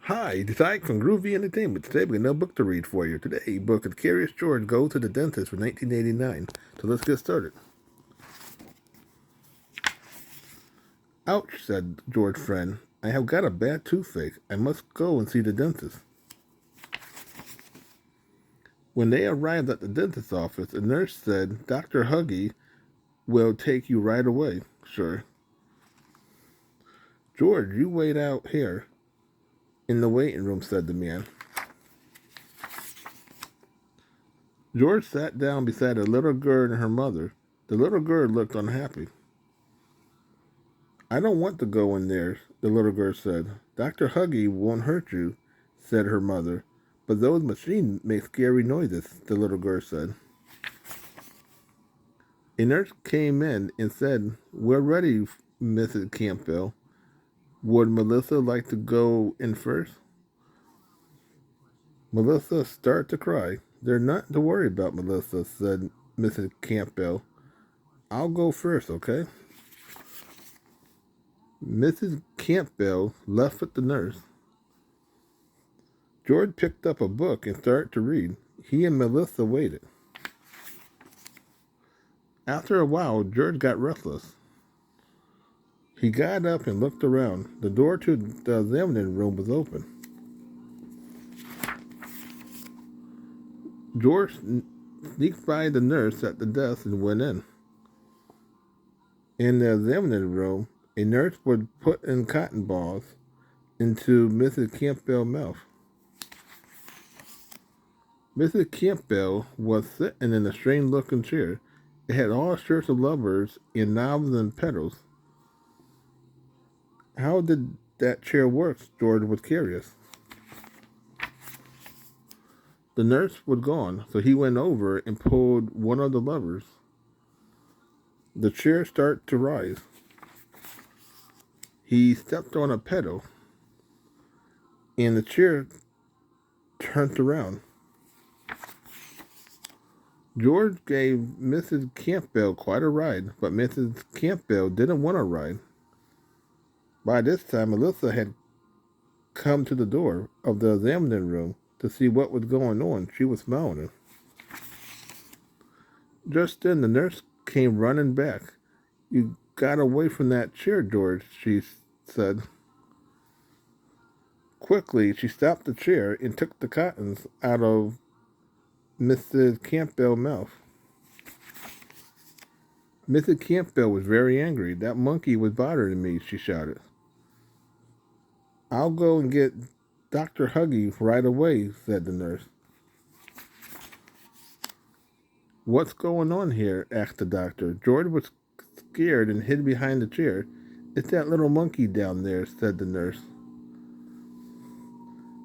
Hi, it's Ike from Groovy Entertainment. Today we got no book to read for you. Today, book of Curious George Go to the Dentist from 1989. So let's get started. Ouch, said George's friend. I have got a bad toothache. I must go and see the dentist. When they arrived at the dentist's office, the nurse said, Dr. Huggy will take you right away, sir. George, you wait out here in the waiting room, said the man. George sat down beside a little girl and her mother. The little girl looked unhappy. I don't want to go in there, the little girl said. Dr. Huggy won't hurt you, said her mother. But those machines make scary noises, the little girl said. A nurse came in and said, We're ready, Mrs. Campbell. Would Melissa like to go in first? Melissa started to cry. There's nothing to worry about, Melissa, said Mrs. Campbell. I'll go first, okay? Mrs. Campbell left with the nurse. George picked up a book and started to read. He and Melissa waited. After a while, George got restless. He got up and looked around. The door to the examining room was open. George sneaked by the nurse at the desk and went in. In the examining room, a nurse would put in cotton balls into Mrs. Campbell's mouth. Mrs. Campbell was sitting in a strange-looking chair. It had all sorts of levers and knobs and pedals. How did that chair work? George was curious. The nurse was gone, so he went over and pulled one of the levers. The chair started to rise. He stepped on a pedal, and the chair turned around. George gave Mrs. Campbell quite a ride, but Mrs. Campbell didn't want a ride. By this time, Melissa had come to the door of the examining room to see what was going on. She was smiling. Just then, the nurse came running back. You got away from that chair, George, she said. Quickly, she stopped the chair and took the cottons out of Mrs. Campbell's mouth. Mrs. Campbell was very angry. That monkey was bothering me, she shouted. I'll go and get Dr. Huggy right away, said the nurse. What's going on here? Asked the doctor. George was scared and hid behind the chair. It's that little monkey down there, said the nurse.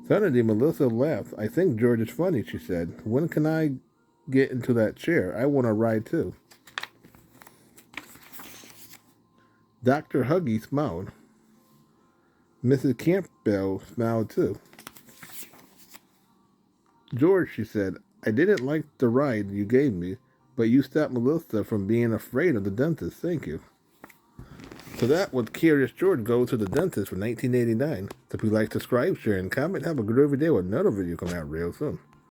Suddenly, Melissa laughed. I think George is funny, she said. When can I get into that chair? I want to ride too. Dr. Huggy smiled. Mrs. Campbell smiled too. George, she said, I didn't like the ride you gave me, but you stopped Melissa from being afraid of the dentist. Thank you. So that was Curious George Goes to the Dentist from 1989. So if you like, subscribe, share, and comment, have a good every day with another video coming out real soon.